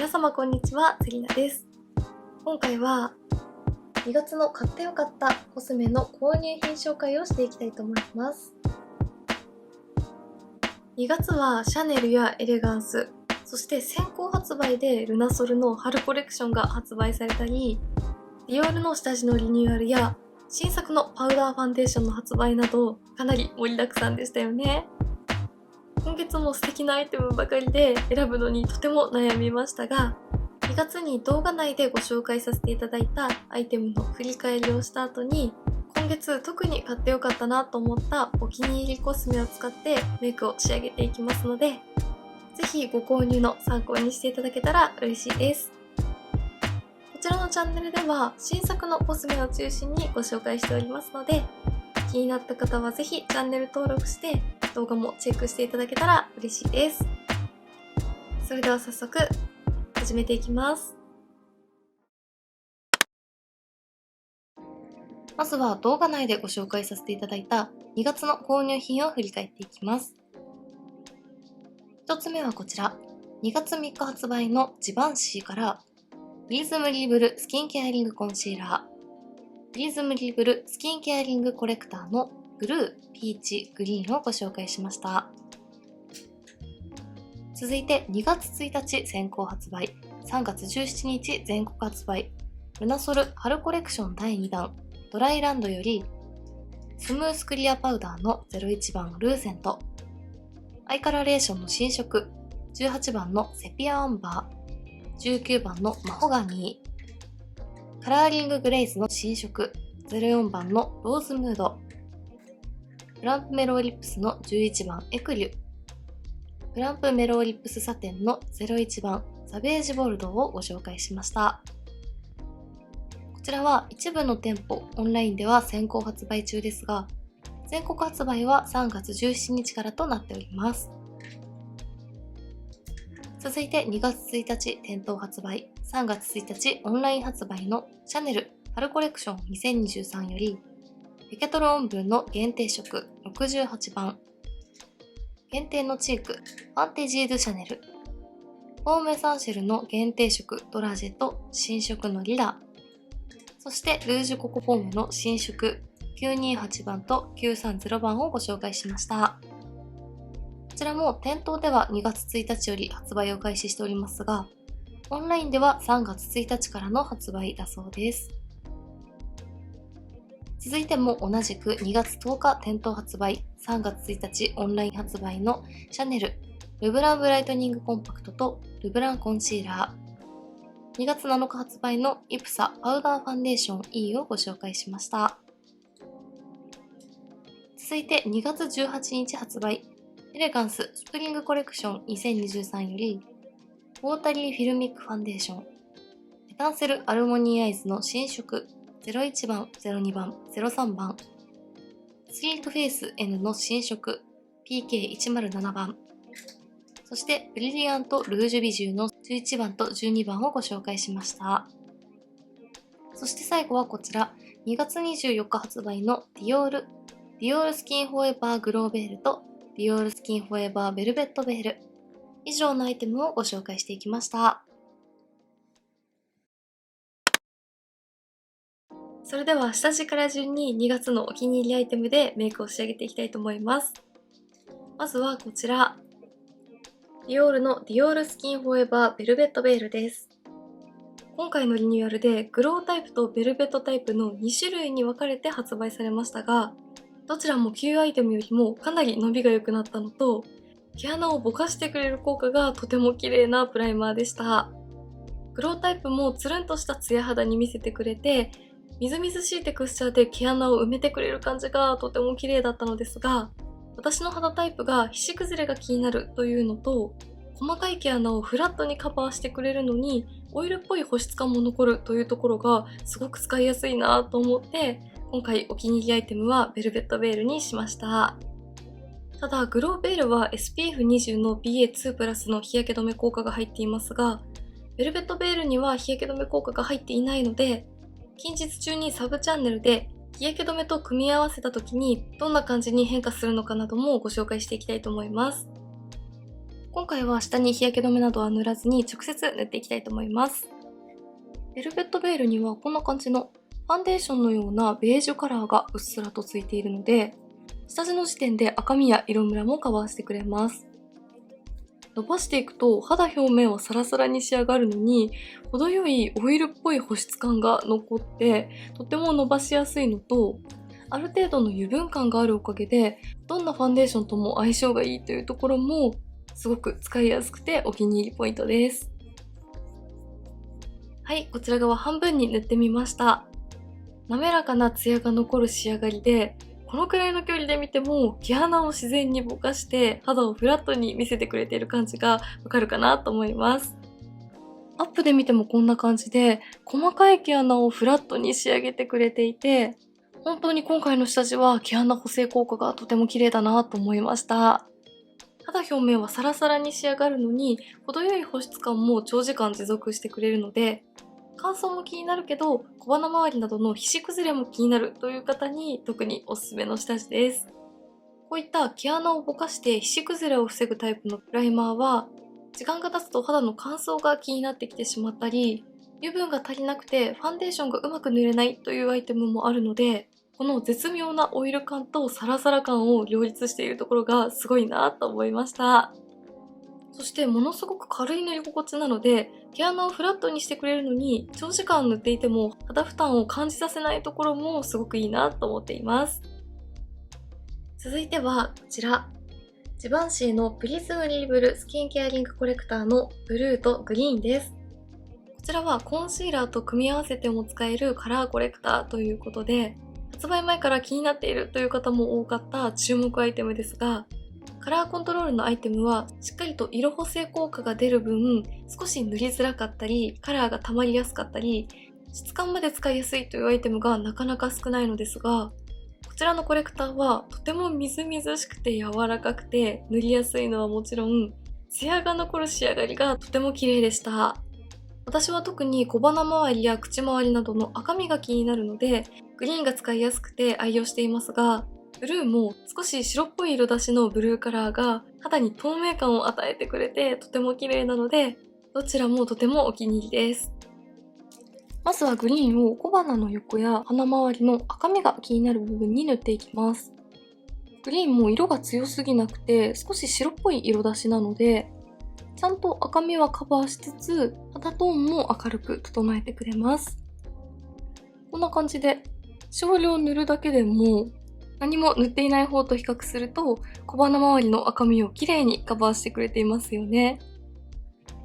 皆様こんにちは、セリナです。今回は2月の買ってよかったコスメの購入品紹介をしていきたいと思います。2月はシャネルやエレガンス、そして先行発売でルナソルの春コレクションが発売されたり、ディオールの下地のリニューアルや新作のパウダーファンデーションの発売などかなり盛りだくさんでしたよね。今月も素敵なアイテムばかりで選ぶのにとても悩みましたが、2月に動画内でご紹介させていただいたアイテムの振り返りをした後に、今月特に買ってよかったなと思ったお気に入りコスメを使ってメイクを仕上げていきますので、ぜひご購入の参考にしていただけたら嬉しいです。こちらのチャンネルでは新作のコスメを中心にご紹介しておりますので、気になった方はぜひチャンネル登録して動画もチェックしていただけたら嬉しいです。それでは早速始めていきます。まずは動画内でご紹介させていただいた2月の購入品を振り返っていきます。1つ目はこちら、2月3日発売のジバンシーからプリズムリーブルスキンケアリングコンシーラー、プリズムリーブルスキンケアリングコレクターのブルー、ピーチ、グリーンをご紹介しました。続いて2月1日先行発売、3月17日全国発売、ルナソル春コレクション第2弾ドライランドよりスムースクリアパウダーの01番ルーセント、アイカラレーションの新色18番のセピアアンバー、19番のマホガニー、カラーリンググレイズの新色04番のローズムード、プランプメローリップスの11番エクリュ、プランプメローリップスサテンの01番サベージボルドーをご紹介しました。こちらは一部の店舗、オンラインでは先行発売中ですが、全国発売は3月17日からとなっております。続いて2月1日店頭発売、3月1日オンライン発売のシャネル春コレクション2023よりペケトロオンブルの限定色68番、限定のチークファンテジードシャネル、フォーメサンシェルの限定色ドラジェと新色のリラ、そしてルージュココフォームの新色928番と930番をご紹介しました。こちらも店頭では2月1日より発売を開始しておりますが、オンラインでは3月1日からの発売だそうです。続いても同じく2月10日店頭発売、3月1日オンライン発売のシャネルルブランブライトニングコンパクトとルブランコンシーラー、2月7日発売のイプサパウダーファンデーション E をご紹介しました。続いて2月18日発売、エレガンススプリングコレクション2023よりウォータリーフィルミックファンデーションエタンセルアルモニーアイズの新色01番、02番、03番、スリークフェイス N の新色 PK107 番、そしてブリリアントルージュビジューの11番と12番をご紹介しました。そして最後はこちら、2月24日発売のディオールスキンフォーエバーグローベールとディオールスキンフォーエバーベルベットベール、以上のアイテムをご紹介していきました。それでは下地から順に2月のお気に入りアイテムでメイクを仕上げていきたいと思います。まずはこちら、ディオールのディオールスキンフォーエバーベルベットベールです。今回のリニューアルでグロータイプとベルベットタイプの2種類に分かれて発売されましたが、どちらも旧アイテムよりもかなり伸びが良くなったのと、毛穴をぼかしてくれる効果がとても綺麗なプライマーでした。グロータイプもつるんとしたツヤ肌に見せてくれて、みずみずしいテクスチャーで毛穴を埋めてくれる感じがとても綺麗だったのですが、私の肌タイプが皮脂崩れが気になるというのと、細かい毛穴をフラットにカバーしてくれるのにオイルっぽい保湿感も残るというところがすごく使いやすいなと思って、今回お気に入りアイテムはベルベットベールにしました。ただグローベールは SPF20 の BA2 プラスの日焼け止め効果が入っていますが、ベルベットベールには日焼け止め効果が入っていないので、近日中にサブチャンネルで日焼け止めと組み合わせた時にどんな感じに変化するのかなどもご紹介していきたいと思います。今回は下に日焼け止めなどは塗らずに直接塗っていきたいと思います。ベルベットベールにはこんな感じのファンデーションのようなベージュカラーがうっすらとついているので、下地の時点で赤みや色ムラもカバーしてくれます。伸ばしていくと肌表面はサラサラに仕上がるのに、程よいオイルっぽい保湿感が残ってとても伸ばしやすいのと、ある程度の油分感があるおかげでどんなファンデーションとも相性がいいというところもすごく使いやすくてお気に入りポイントです。はい、こちら側半分に塗ってみました。滑らかなツヤが残る仕上がりで、このくらいの距離で見ても毛穴を自然にぼかして肌をフラットに見せてくれている感じがわかるかなと思います。アップで見てもこんな感じで細かい毛穴をフラットに仕上げてくれていて、本当に今回の下地は毛穴補正効果がとても綺麗だなと思いました。肌表面はサラサラに仕上がるのに程よい保湿感も長時間持続してくれるので、乾燥も気になるけど小鼻周りなどの皮脂崩れも気になるという方に特におすすめの下地です。こういった毛穴をぼかして皮脂崩れを防ぐタイプのプライマーは、時間が経つと肌の乾燥が気になってきてしまったり、油分が足りなくてファンデーションがうまく塗れないというアイテムもあるので、この絶妙なオイル感とサラサラ感を両立しているところがすごいなと思いました。そしてものすごく軽い塗り心地なので、毛穴をフラットにしてくれるのに長時間塗っていても肌負担を感じさせないところもすごくいいなと思っています。続いてはこちら、ジバンシーのプリズムリーブルスキンケアリングコレクターのブルーとグリーンです。こちらはコンシーラーと組み合わせても使えるカラーコレクターということで、発売前から気になっているという方も多かった注目アイテムですが、カラーコントロールのアイテムはしっかりと色補正効果が出る分、少し塗りづらかったり、カラーが溜まりやすかったり、質感まで使いやすいというアイテムがなかなか少ないのですが、こちらのコレクターはとてもみずみずしくて柔らかくて塗りやすいのはもちろん、ツヤが残る仕上がりがとても綺麗でした。私は特に小鼻周りや口周りなどの赤みが気になるので、グリーンが使いやすくて愛用していますが、ブルーも少し白っぽい色出しのブルーカラーが肌に透明感を与えてくれてとても綺麗なので、どちらもとてもお気に入りです。まずはグリーンを小鼻の横や鼻周りの赤みが気になる部分に塗っていきます。グリーンも色が強すぎなくて少し白っぽい色出しなので、ちゃんと赤みはカバーしつつ肌トーンも明るく整えてくれます。こんな感じで少量塗るだけでも何も塗っていない方と比較すると小鼻周りの赤みをきれいにカバーしてくれていますよね。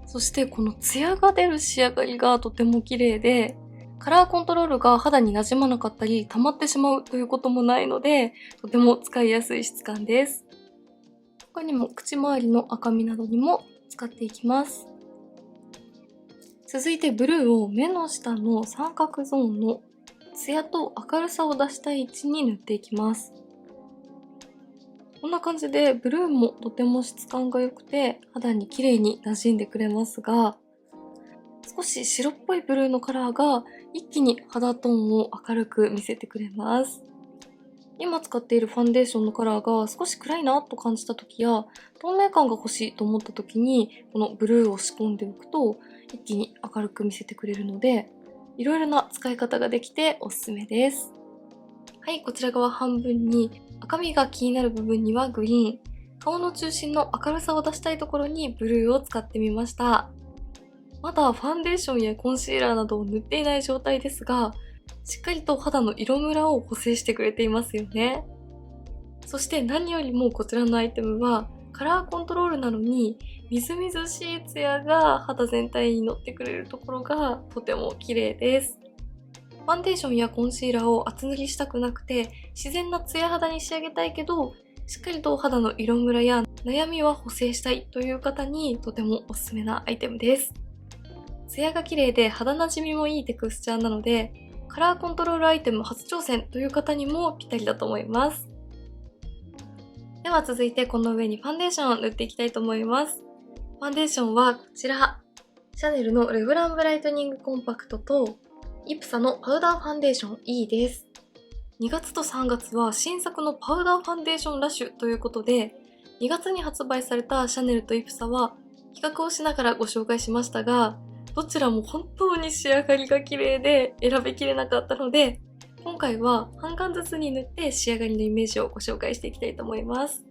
そしてこのツヤが出る仕上がりがとても綺麗で、カラーコントロールが肌に馴染まなかったり溜まってしまうということもないので、とても使いやすい質感です。他にも口周りの赤みなどにも使っていきます。続いてブルーを目の下の三角ゾーンのツヤと明るさを出したい位置に塗っていきます。こんな感じでブルーもとても質感が良くて肌に綺麗に馴染んでくれますが、少し白っぽいブルーのカラーが一気に肌トーンを明るく見せてくれます。今使っているファンデーションのカラーが少し暗いなと感じた時や透明感が欲しいと思った時にこのブルーを仕込んでおくと一気に明るく見せてくれるので、いろいろな使い方ができておすすめです。はい、こちら側半分に赤みが気になる部分にはグリーン、顔の中心の明るさを出したいところにブルーを使ってみました。まだファンデーションやコンシーラーなどを塗っていない状態ですが、しっかりと肌の色ムラを補正してくれていますよね。そして何よりもこちらのアイテムはカラーコントロールなのにみずみずしいツヤが肌全体に乗ってくれるところがとても綺麗です。ファンデーションやコンシーラーを厚塗りしたくなくて自然なツヤ肌に仕上げたいけど、しっかりと肌の色ムラや悩みは補正したいという方にとてもおすすめなアイテムです。ツヤが綺麗で肌なじみもいいテクスチャーなので、カラーコントロールアイテム初挑戦という方にもぴったりだと思います。では続いてこの上にファンデーションを塗っていきたいと思います。ファンデーションはこちら、シャネルのレブランブライトニングコンパクトとイプサのパウダーファンデーション E です。2月と3月は新作のパウダーファンデーションラッシュということで、2月に発売されたシャネルとイプサは比較をしながらご紹介しましたが、どちらも本当に仕上がりが綺麗で選びきれなかったので、今回は半眼ずつに塗って仕上がりのイメージをご紹介していきたいと思います。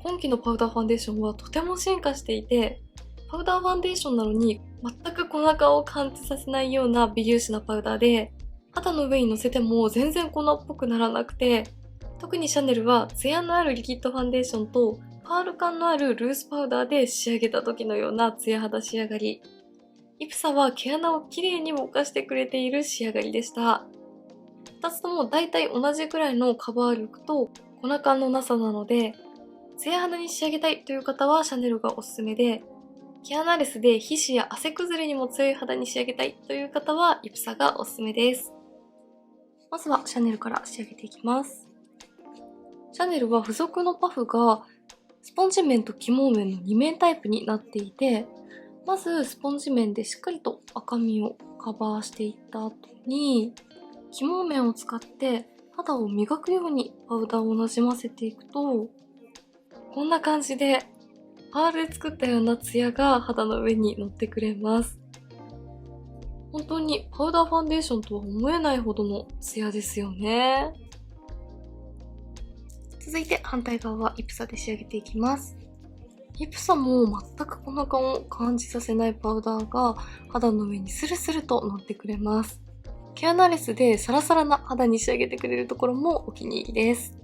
今期のパウダーファンデーションはとても進化していて、パウダーファンデーションなのに全く粉感を感じさせないような微粒子なパウダーで、肌の上にのせても全然粉っぽくならなくて、特にシャネルはツヤのあるリキッドファンデーションとパール感のあるルースパウダーで仕上げた時のようなツヤ肌仕上がり。イプサは毛穴をきれいにぼかしてくれている仕上がりでした。2つともだいたい同じくらいのカバー力と粉感のなさなので、ツヤ肌に仕上げたいという方はシャネルがおすすめで、毛穴レスで皮脂や汗崩れにも強い肌に仕上げたいという方はイプサがおすすめです。まずはシャネルから仕上げていきます。シャネルは付属のパフがスポンジ面と起毛面の2面タイプになっていて、まずスポンジ面でしっかりと赤みをカバーしていった後に、起毛面を使って肌を磨くようにパウダーをなじませていくと、こんな感じでパールで作ったようなツヤが肌の上に乗ってくれます。本当にパウダーファンデーションとは思えないほどのツヤですよね。続いて反対側はイプサで仕上げていきます。イプサも全く粉感を感じさせないパウダーが肌の上にスルスルと乗ってくれます。毛穴レスでサラサラな肌に仕上げてくれるところもお気に入りです。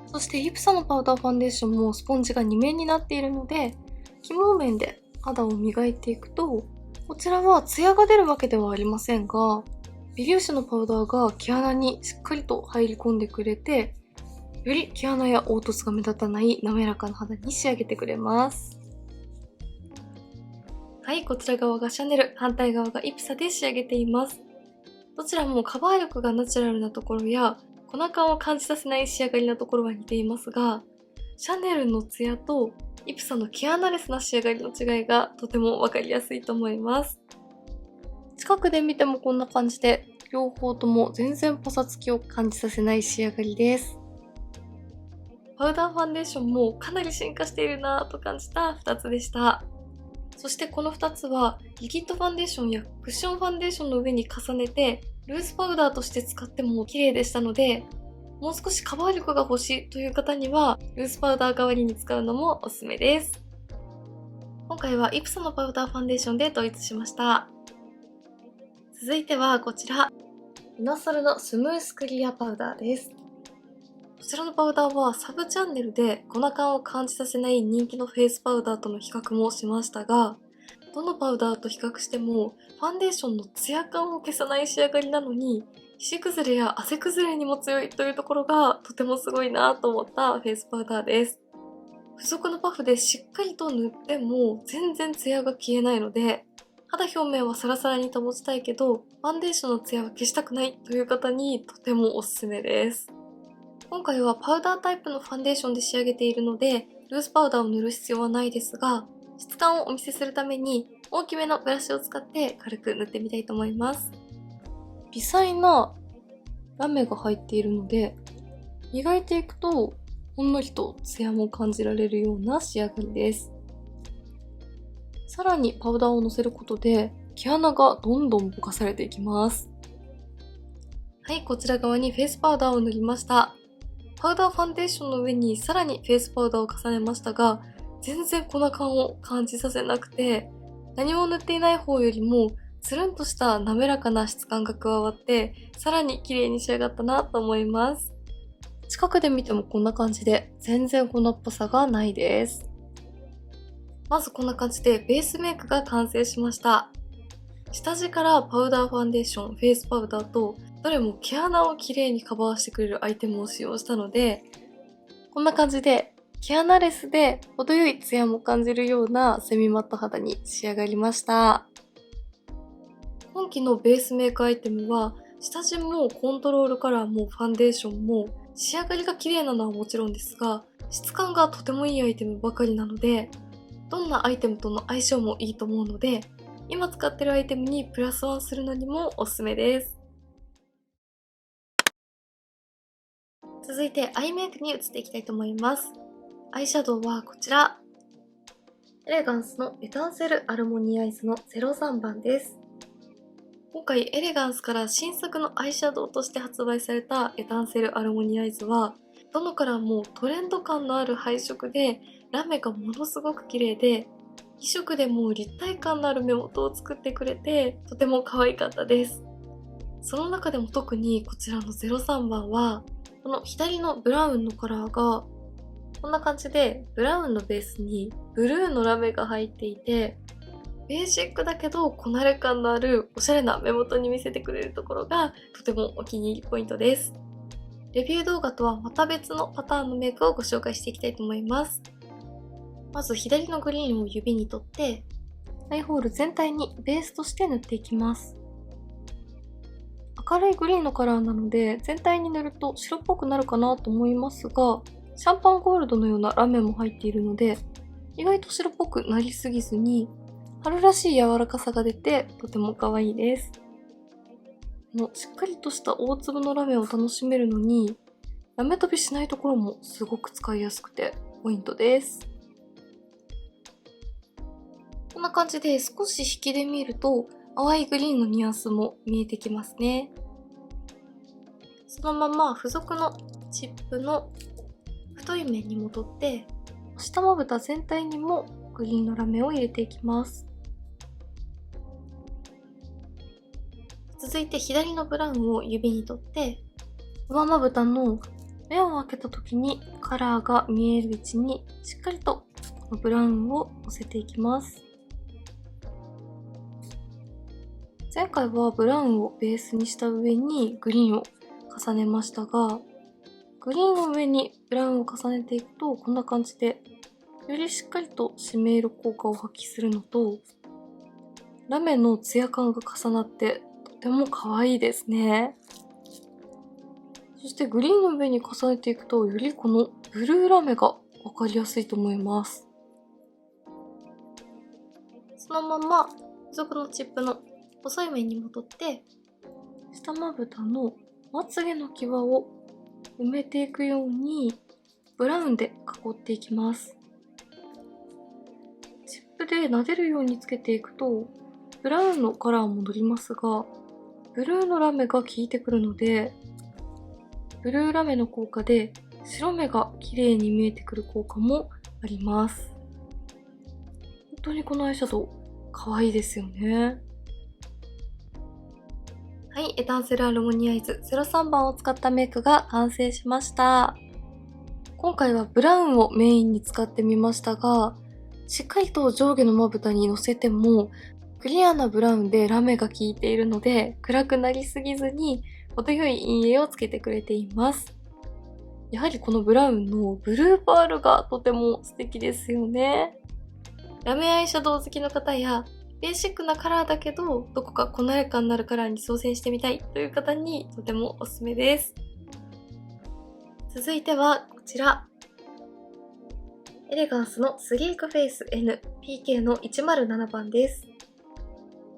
そしてイプサのパウダーファンデーションもスポンジが2面になっているので、起毛面で肌を磨いていくと、こちらはツヤが出るわけではありませんが、微粒子のパウダーが毛穴にしっかりと入り込んでくれて、より毛穴や凹凸が目立たない滑らかな肌に仕上げてくれます。はい、こちら側がシャネル、反対側がイプサで仕上げています。どちらもカバー力がナチュラルなところや粉感を感じさせない仕上がりなところは似ていますが、シャネルのツヤとイプサの毛穴レスな仕上がりの違いがとてもわかりやすいと思います。近くで見てもこんな感じで、両方とも全然パサつきを感じさせない仕上がりです。パウダーファンデーションもかなり進化しているなぁと感じた2つでした。そしてこの2つはリキッドファンデーションやクッションファンデーションの上に重ねてルースパウダーとして使っても綺麗でしたので、もう少しカバー力が欲しいという方にはルースパウダー代わりに使うのもおすすめです。今回はイプサのパウダーファンデーションで統一しました。続いてはこちら、ルナソルのスムースクリアパウダーです。こちらのパウダーはサブチャンネルで粉感を感じさせない人気のフェイスパウダーとの比較もしましたが、どのパウダーと比較してもファンデーションのツヤ感を消さない仕上がりなのに、皮脂崩れや汗崩れにも強いというところがとてもすごいなと思ったフェイスパウダーです。付属のパフでしっかりと塗っても全然ツヤが消えないので、肌表面はサラサラに保ちたいけど、ファンデーションのツヤは消したくないという方にとてもおすすめです。今回はパウダータイプのファンデーションで仕上げているので、ルースパウダーを塗る必要はないですが、質感をお見せするために大きめのブラシを使って軽く塗ってみたいと思います。微細なラメが入っているので、磨いていくとほんのりとツヤも感じられるような仕上がりです。さらにパウダーをのせることで毛穴がどんどんぼかされていきます。はい、こちら側にフェイスパウダーを塗りました。パウダーファンデーションの上にさらにフェイスパウダーを重ねましたが、全然粉感を感じさせなくて、何も塗っていない方よりもつるんとした滑らかな質感が加わって、さらに綺麗に仕上がったなと思います。近くで見てもこんな感じで全然粉っぽさがないです。まずこんな感じでベースメイクが完成しました。下地からパウダーファンデーション、フェイスパウダーとどれも毛穴をきれいにカバーしてくれるアイテムを使用したので、こんな感じで毛穴レスで程よいツヤも感じるようなセミマット肌に仕上がりました。今期のベースメイクアイテムは下地もコントロールカラーもファンデーションも仕上がりが綺麗なのはもちろんですが、質感がとてもいいアイテムばかりなので、どんなアイテムとの相性もいいと思うので、今使ってるアイテムにプラスワンするのにもおすすめです。続いてアイメイクに移っていきたいと思います。アイシャドウはこちら。エレガンスのエタンセルアルモニーアイズの03番です。今回エレガンスから新作のアイシャドウとして発売されたエタンセルアルモニーアイズは、どのカラーもトレンド感のある配色で、ラメがものすごく綺麗で、2色でも立体感のある目元を作ってくれて、とても可愛かったです。その中でも特にこちらの03番は、この左のブラウンのカラーが、こんな感じでブラウンのベースにブルーのラメが入っていて、ベーシックだけどこなれ感のあるおしゃれな目元に見せてくれるところがとてもお気に入りポイントです。レビュー動画とはまた別のパターンのメイクをご紹介していきたいと思います。まず左のグリーンを指に取って、アイホール全体にベースとして塗っていきます。明るいグリーンのカラーなので全体に塗ると白っぽくなるかなと思いますが、シャンパンゴールドのようなラメも入っているので、意外と白っぽくなりすぎずに、春らしい柔らかさが出てとても可愛いです。しっかりとした大粒のラメを楽しめるのに、ラメ飛びしないところもすごく使いやすくてポイントです。こんな感じで少し引きで見ると淡いグリーンのニュアンスも見えてきますね。そのまま付属のチップの太い面に戻って、下まぶた全体にもグリーンのラメを入れていきます。続いて左のブラウンを指に取って、上まぶたの目を開けた時にカラーが見える位置にしっかりとこのブラウンをのせていきます。前回はブラウンをベースにした上にグリーンを重ねましたが、グリーンの上にブラウンを重ねていくとこんな感じで、よりしっかりと締め色効果を発揮するのと、ラメのツヤ感が重なってとても可愛いですね。そしてグリーンの上に重ねていくと、よりこのブルーラメがわかりやすいと思います。そのまま付属のチップの細い面に戻って、下まぶたのまつげの際を埋めていくようにブラウンで囲っていきます。チップで撫でるようにつけていくとブラウンのカラーも戻りますが、ブルーのラメが効いてくるので、ブルーラメの効果で白目が綺麗に見えてくる効果もあります。本当にこのアイシャドウ可愛いですよね。はい、エタンセルアルモニーアイズ03番を使ったメイクが完成しました。今回はブラウンをメインに使ってみましたが、しっかりと上下のまぶたにのせてもクリアなブラウンでラメが効いているので、暗くなりすぎずに程よい陰影をつけてくれています。やはりこのブラウンのブルーパールがとても素敵ですよね。ラメアイシャドウ好きの方や、ベーシックなカラーだけどどこかこなれ感のあるカラーに挑戦してみたいという方にとてもおすすめです。続いてはこちら。エレガンスのスリークフェイス N PK の107番です。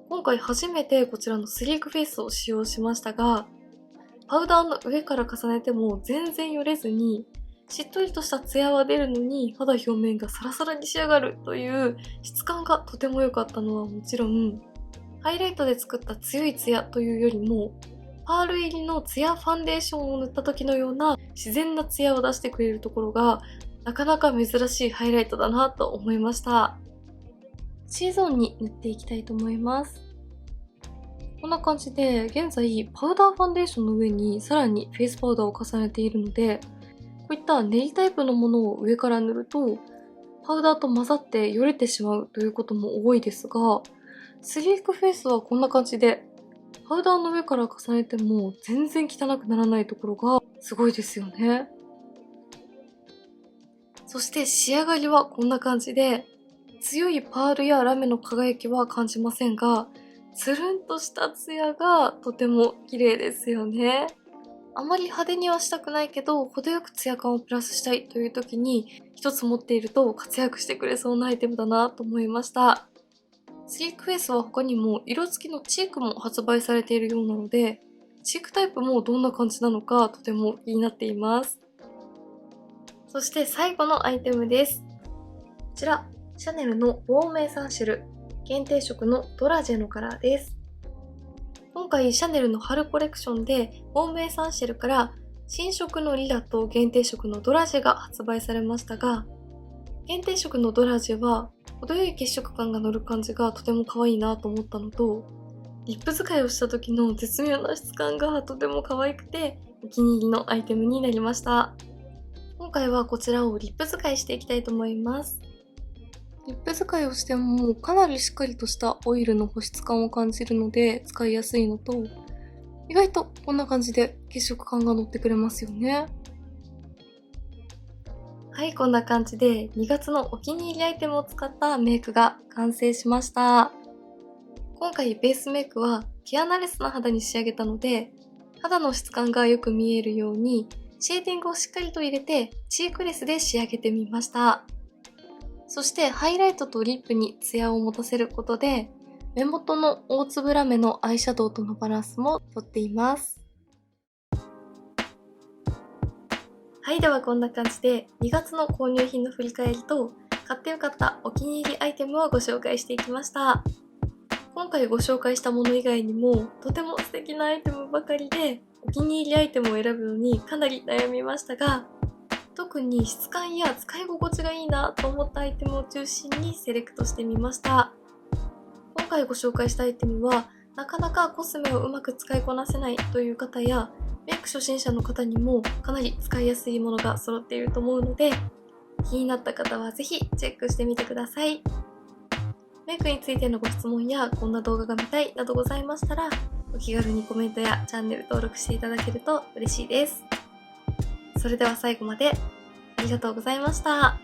今回初めてこちらのスリークフェイスを使用しましたが、パウダーの上から重ねても全然よれずに、しっとりとしたツヤは出るのに肌表面がサラサラに仕上がるという質感がとても良かったのはもちろん、ハイライトで作った強いツヤというよりも、パール入りのツヤファンデーションを塗った時のような自然なツヤを出してくれるところがなかなか珍しいハイライトだなと思いました。C ゾーンに塗っていきたいと思います。こんな感じで現在パウダーファンデーションの上にさらにフェイスパウダーを重ねているので、こういった練りタイプのものを上から塗るとパウダーと混ざってよれてしまうということも多いですが、スリークフェイスはこんな感じでパウダーの上から重ねても全然汚くならないところがすごいですよね。そして仕上がりはこんな感じで、強いパールやラメの輝きは感じませんが、つるんとしたツヤがとても綺麗ですよね。あまり派手にはしたくないけど、程よくツヤ感をプラスしたいという時に一つ持っていると活躍してくれそうなアイテムだなと思いました。スリークフェイスは他にも色付きのチークも発売されているようなので、チークタイプもどんな感じなのかとても気になっています。そして最後のアイテムです。こちら、シャネルのウォームエサンシェル限定色のドラジェのカラーです。今回シャネルの春コレクションでウォームエサンシェルから新色のリラと限定色のドラジェが発売されましたが、限定色のドラジェは程よい血色感が乗る感じがとても可愛いなと思ったのと、リップ使いをした時の絶妙な質感がとても可愛くてお気に入りのアイテムになりました。今回はこちらをリップ使いしていきたいと思います。リップ使いをしてもかなりしっかりとしたオイルの保湿感を感じるので使いやすいのと、意外とこんな感じで血色感が乗ってくれますよね。はい、こんな感じで2月のお気に入りアイテムを使ったメイクが完成しました。今回ベースメイクは毛穴レスな肌に仕上げたので、肌の質感がよく見えるようにシェーディングをしっかりと入れてチークレスで仕上げてみました。そしてハイライトとリップにツヤを持たせることで、目元の大粒ラメのアイシャドウとのバランスもとっています。はい、ではこんな感じで2月の購入品の振り返りと買ってよかったお気に入りアイテムをご紹介していきました。今回ご紹介したもの以外にもとても素敵なアイテムばかりで、お気に入りアイテムを選ぶのにかなり悩みましたが、特に質感や使い心地がいいなと思ったアイテムを中心にセレクトしてみました。今回ご紹介したアイテムはなかなかコスメをうまく使いこなせないという方や、メイク初心者の方にもかなり使いやすいものが揃っていると思うので、気になった方はぜひチェックしてみてください。メイクについてのご質問やこんな動画が見たいなどございましたら、お気軽にコメントやチャンネル登録していただけると嬉しいです。それでは最後までありがとうございました。